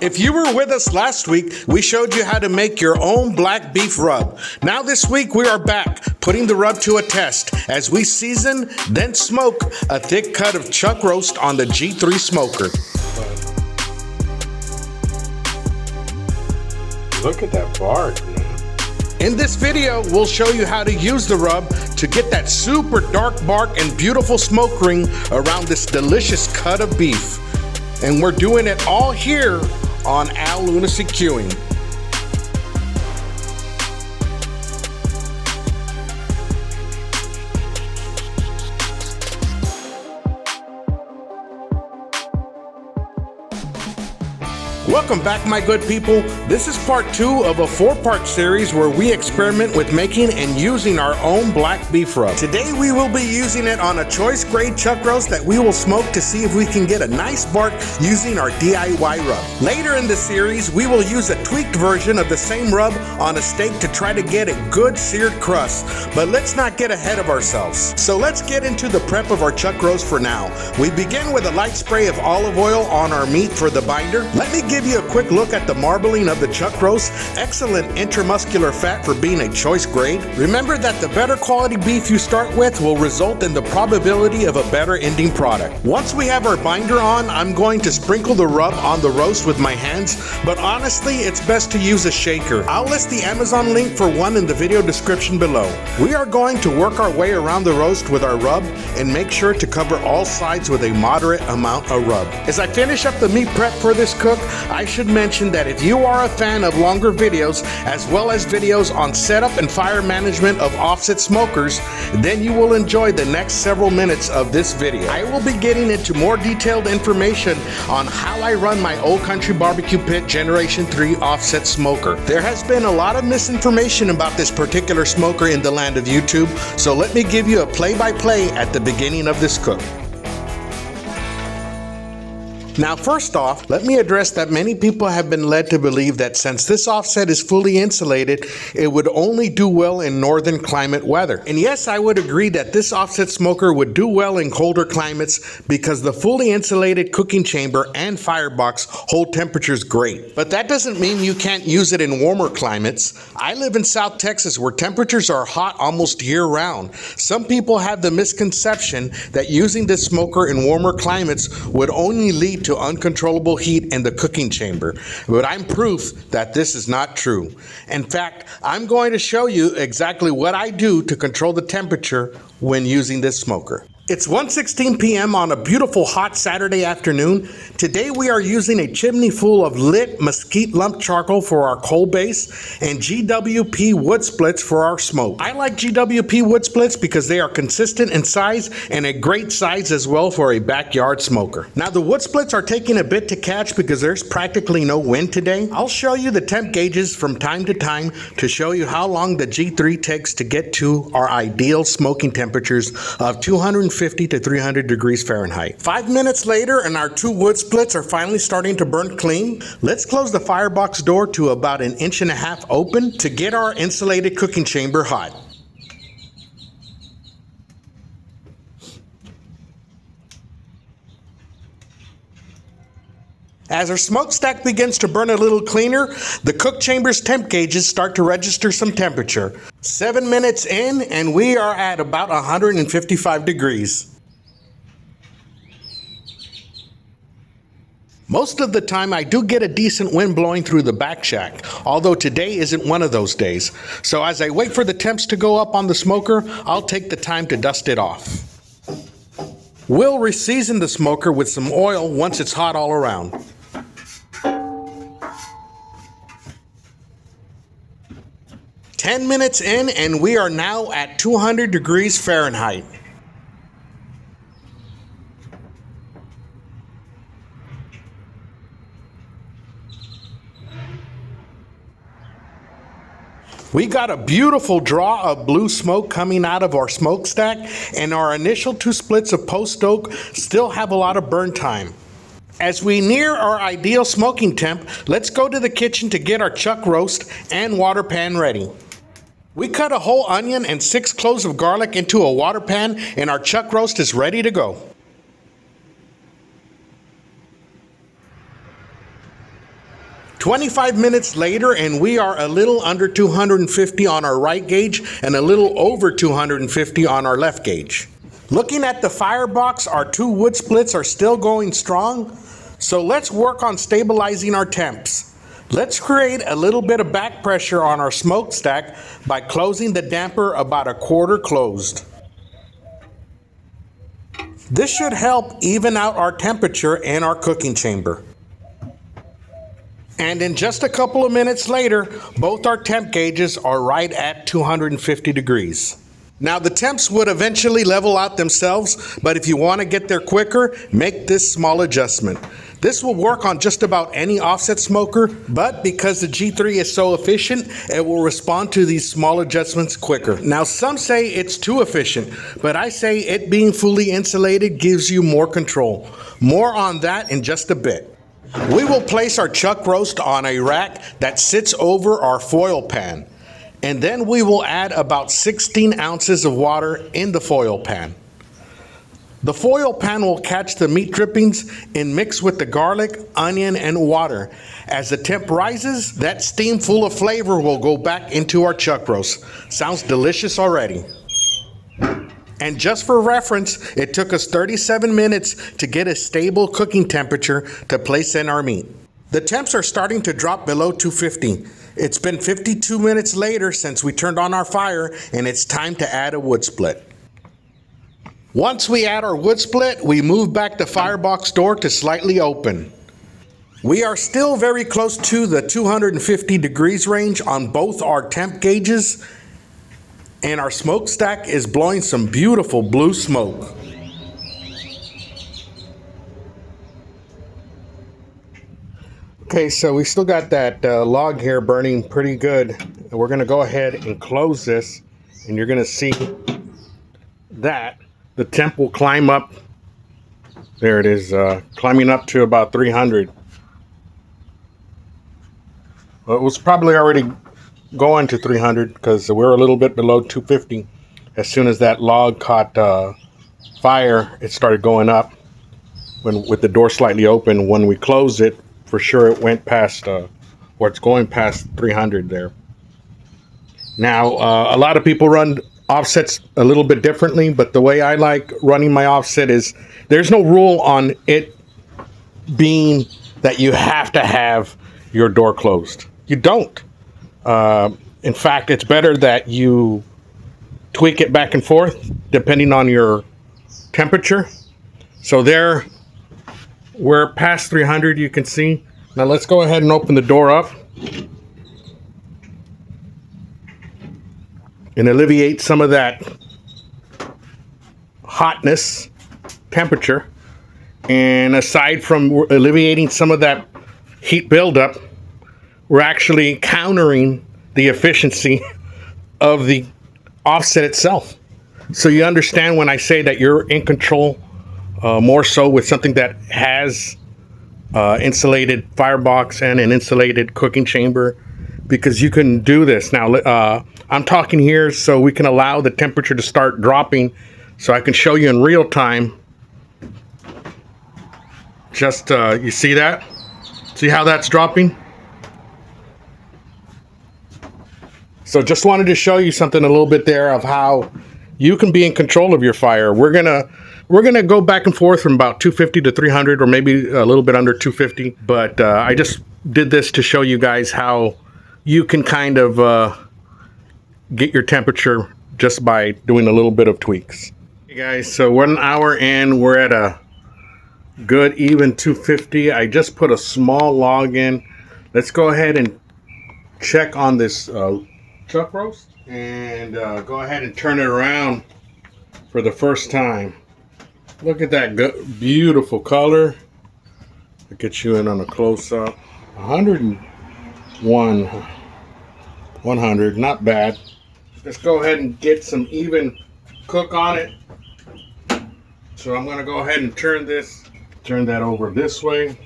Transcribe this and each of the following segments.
If you were with us last week, we showed you how to make your own black beef rub. Now this week we are back, putting the rub to a test as we season, then smoke a thick cut of chuck roast on the G3 smoker. Look at that bark, man. In this video, we'll show you how to use the rub to get that super dark bark and beautiful smoke ring around this delicious cut of beef. And we're doing it all here on Al Lunacy Queuing. Welcome back, my good people. This is part 2 of a 4-part series where we experiment with making and using our own black beef rub. Today we will be using it on a choice grade chuck roast that we will smoke to see if we can get a nice bark using our DIY rub. Later in the series, we will use a tweaked version of the same rub on a steak to try to get a good seared crust. But let's not get ahead of ourselves. So let's get into the prep of our chuck roast for now. We begin with a light spray of olive oil on our meat for the binder. Let me give you a quick look at the marbling of the chuck roast. Excellent intramuscular fat for being a choice grade. Remember that the better quality beef you start with will result in the probability of a better ending product. Once we have our binder on, I'm going to sprinkle the rub on the roast with my hands, but honestly, it's best to use a shaker. I'll list the Amazon link for one in the video description below. We are going to work our way around the roast with our rub and make sure to cover all sides with a moderate amount of rub. As I finish up the meat prep for this cook, I should mention that if you are a fan of longer videos, as well as videos on setup and fire management of offset smokers, then you will enjoy the next several minutes of this video. I will be getting into more detailed information on how I run my Old Country Barbecue Pit Generation 3 offset smoker. There has been a lot of misinformation about this particular smoker in the land of YouTube, so let me give you a play-by-play at the beginning of this cook. Now, first off, let me address that many people have been led to believe that since this offset is fully insulated, it would only do well in northern climate weather. And yes, I would agree that this offset smoker would do well in colder climates because the fully insulated cooking chamber and firebox hold temperatures great. But that doesn't mean you can't use it in warmer climates. I live in South Texas where temperatures are hot almost year-round. Some people have the misconception that using this smoker in warmer climates would only lead to uncontrollable heat in the cooking chamber, but I'm proof that this is not true. In fact, I'm going to show you exactly what I do to control the temperature when using this smoker. It's 1:16 p.m. on a beautiful hot Saturday afternoon. Today we are using a chimney full of lit mesquite lump charcoal for our coal base and GWP wood splits for our smoke. I like GWP wood splits because they are consistent in size and a great size as well for a backyard smoker. Now the wood splits are taking a bit to catch because there's practically no wind today. I'll show you the temp gauges from time to time to show you how long the G3 takes to get to our ideal smoking temperatures of 250 to 300 degrees Fahrenheit. 5 minutes later and our 2 wood splits are finally starting to burn clean. Let's close the firebox door to about 1.5 inches open to get our insulated cooking chamber hot. As our smokestack begins to burn a little cleaner, the cook chamber's temp gauges start to register some temperature. 7 minutes in and we are at about 155 degrees. Most of the time I do get a decent wind blowing through the back shack, although today isn't one of those days. So as I wait for the temps to go up on the smoker, I'll take the time to dust it off. We'll reseason the smoker with some oil once it's hot all around. "10 minutes in and we are now at 200 degrees Fahrenheit. We got a beautiful draw of blue smoke coming out of our smokestack, and our initial 2 splits of post oak still have a lot of burn time. As we near our ideal smoking temp, let's go to the kitchen to get our chuck roast and water pan ready. We cut a whole onion and 6 cloves of garlic into a water pan, and our chuck roast is ready to go. 25 minutes later, and we are a little under 250 on our right gauge and a little over 250 on our left gauge. Looking at the firebox, our 2 wood splits are still going strong, so let's work on stabilizing our temps. Let's create a little bit of back pressure on our smokestack by closing the damper about 1/4 closed. This should help even out our temperature in our cooking chamber. And in just a couple of minutes later, both our temp gauges are right at 250 degrees. Now the temps would eventually level out themselves, but if you want to get there quicker, make this small adjustment. This will work on just about any offset smoker, but because the G3 is so efficient, it will respond to these small adjustments quicker. Now some say it's too efficient, but I say it being fully insulated gives you more control. More on that in just a bit. We will place our chuck roast on a rack that sits over our foil pan, and then we will add about 16 ounces of water in the foil pan. The foil pan will catch the meat drippings and mix with the garlic, onion, and water. As the temp rises, that steam full of flavor will go back into our chuck roast. Sounds delicious already. And just for reference, it took us 37 minutes to get a stable cooking temperature to place in our meat. The temps are starting to drop below 250. It's been 52 minutes later since we turned on our fire, and it's time to add a wood split. Once we add our wood split, we move back the firebox door to slightly open. We are still very close to the 250 degrees range on both our temp gauges, and our smokestack is blowing some beautiful blue smoke. Okay, so we still got that log here burning pretty good. We're gonna go ahead and close this, and you're gonna see that the temp will climb up. There it is, climbing up to about 300. Well, it was probably already going to 300 because we're a little bit below 250. As soon as that log caught fire, it started going up. With the door slightly open, when we closed it, for sure it went past, or it's going past 300 there. Now, a lot of people run offsets a little bit differently, but the way I like running my offset is there's no rule on it being that you have to have your door closed. You don't. In fact, it's better that you tweak it back and forth depending on your temperature. So there, we're past 300, you can see. Now let's go ahead and open the door up and alleviate some of that hotness temperature. And aside from alleviating some of that heat buildup, we're actually countering the efficiency of the offset itself. So you understand when I say that you're in control, more so with something that has insulated firebox and an insulated cooking chamber, because you can do this. Now, I'm talking here so we can allow the temperature to start dropping so I can show you in real time. Just, you see that? See how that's dropping? So just wanted to show you something a little bit there of how you can be in control of your fire. We're gonna go back and forth from about 250 to 300, or maybe a little bit under 250. But I just did this to show you guys how you can kind of get your temperature just by doing a little bit of tweaks. Hey guys, so 1 hour in, we're at a good even 250. I just put a small log in. Let's go ahead and check on this chuck roast and go ahead and turn it around for the first time. Look at that beautiful color. I'll get you in on a close-up. 100, not bad. Let's go ahead and get some even cook on it. So I'm going to go ahead and turn that over this way.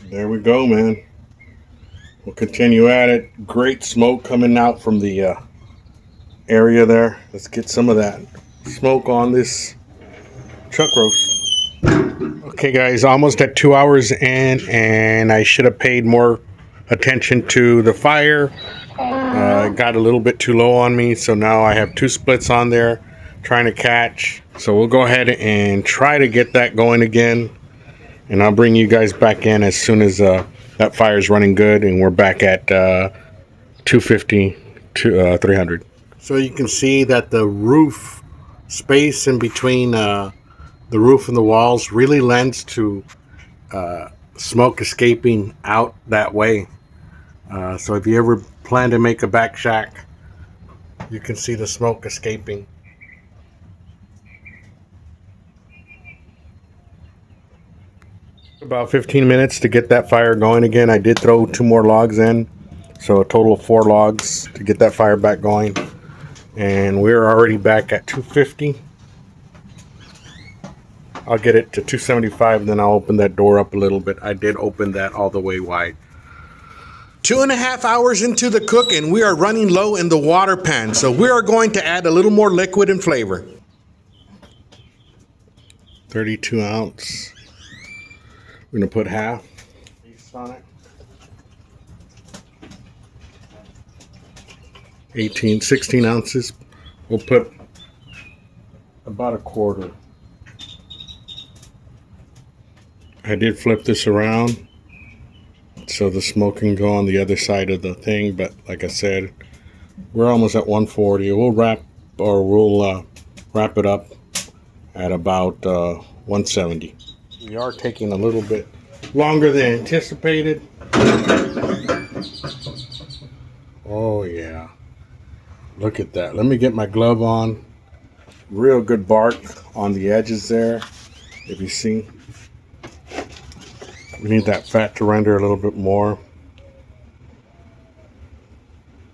There we go, man. We'll continue at it. Great smoke coming out from the area there. Let's get some of that smoke on this chuck roast. Okay guys, almost at 2 hours in, and I should have paid more attention to the fire. It got a little bit too low on me, so now I have 2 splits on there trying to catch. So we'll go ahead and try to get that going again, and I'll bring you guys back in as soon as that fire is running good and we're back at 250 to 300. So you can see that the roof space in between the roof and the walls really lends to smoke escaping out that way. So if you ever plan to make a back shack, you can see the smoke escaping. About 15 minutes to get that fire going again. I did throw 2 more logs in, so a total of 4 logs to get that fire back going. And we're already back at 250. I'll get it to 275, and then I'll open that door up a little bit. I did open that all the way wide. 2.5 hours into the cook, and we are running low in the water pan, so we are going to add a little more liquid and flavor. 32 ounce. We're gonna put half on it. 16 ounces. We'll put about a quarter. I did flip this around so the smoke can go on the other side of the thing, but like I said, we're almost at 140. We'll wrap it up at about 170. We are taking a little bit longer than anticipated. Oh yeah, look at that. Let me get my glove on. Real good bark on the edges there, if you see. We need that fat to render a little bit more.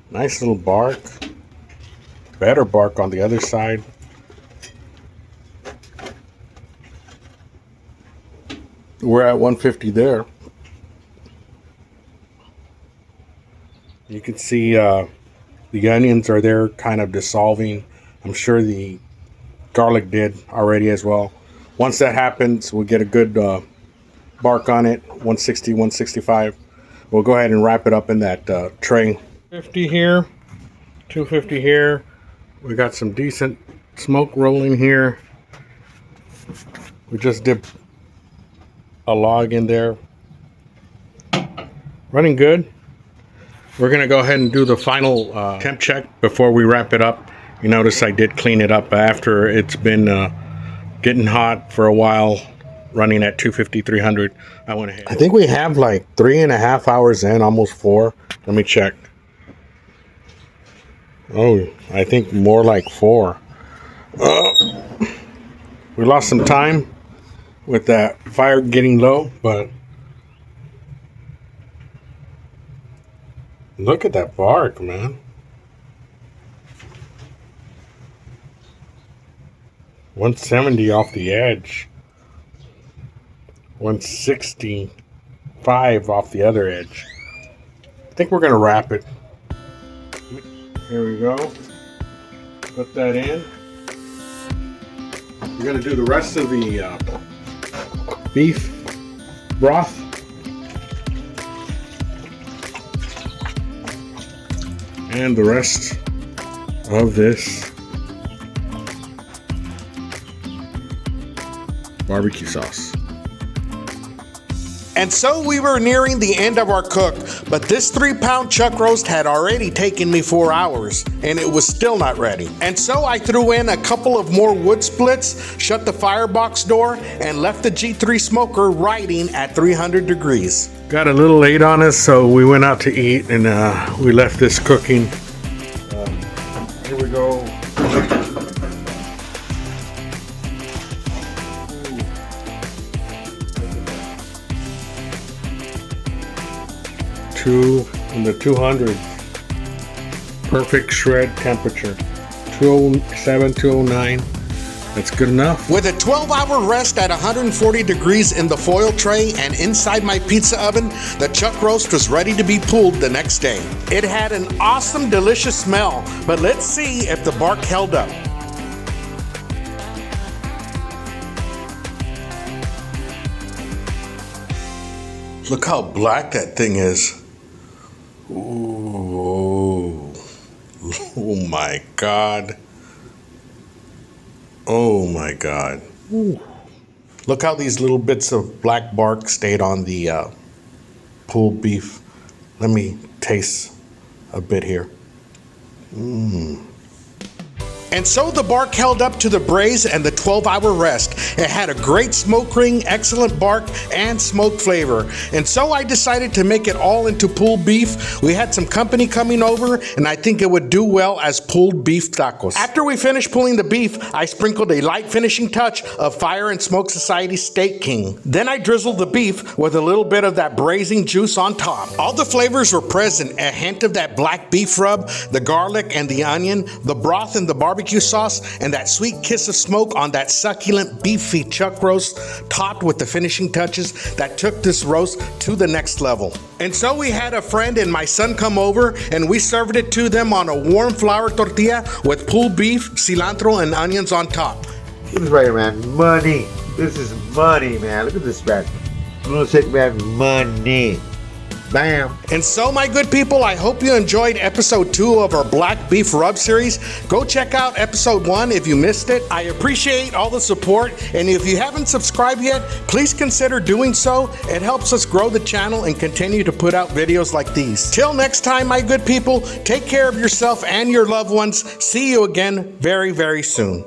Nice little bark. Better bark on the other side. We're at 150 there. You can see the onions are there kind of dissolving. I'm sure the garlic did already as well. Once that happens, we'll get a good bark on it, 160, 165. We'll go ahead and wrap it up in that tray. 50 here, 250 here. We got some decent smoke rolling here. We just dipped a log in there. Running good. We're gonna go ahead and do the final temp check before we wrap it up. You notice I did clean it up after it's been getting hot for a while, running at 250, 300. I went ahead. I think we have like 3.5 hours in, almost 4. Let me check. Oh, I think more like 4. We lost some time with that fire getting low, but look at that bark, man. 170 off the edge. 165 off the other edge. I think we're gonna wrap it. Here we go. Put that in. We're gonna do the rest of the beef broth. And the rest of this barbecue sauce. And so we were nearing the end of our cook, but this 3-pound chuck roast had already taken me 4 hours, and it was still not ready. And so I threw in a couple of more wood splits, shut the firebox door, and left the G3 smoker riding at 300 degrees. Got a little late on us, so we went out to eat, and we left this cooking. Here we go. In the 200s. Perfect shred temperature. 207, 209. That's good enough. With a 12-hour rest at 140 degrees in the foil tray and inside my pizza oven, the chuck roast was ready to be pulled the next day. It had an awesome, delicious smell, but let's see if the bark held up. Look how black that thing is. Ooh. Oh my God. Oh my God. Ooh. Look how these little bits of black bark stayed on the pulled beef. Let me taste a bit here. And so the bark held up to the braise and the 12-hour rest. It had a great smoke ring, excellent bark, and smoke flavor. And so I decided to make it all into pulled beef. We had some company coming over, and I think it would do well as pulled beef tacos. After we finished pulling the beef, I sprinkled a light finishing touch of Fire and Smoke Society Steak King. Then I drizzled the beef with a little bit of that braising juice on top. All the flavors were present, a hint of that black beef rub, the garlic and the onion, the broth and the barbecue sauce, and that sweet kiss of smoke on that succulent beefy chuck roast, topped with the finishing touches that took this roast to the next level. And so we had a friend and my son come over, and we served it to them on a warm flour tortilla with pulled beef, cilantro, and onions on top. This is right, man. Money. This is money, man. Look at this, man. I'm gonna say, man, money. Bam. And so, my good people, I hope you enjoyed episode 2 of our Black Beef Rub series. Go check out episode 1 if you missed it. I appreciate all the support, and if you haven't subscribed yet, please consider doing so. It helps us grow the channel and continue to put out videos like these. Till next time, my good people, take care of yourself and your loved ones. See you again very, very soon.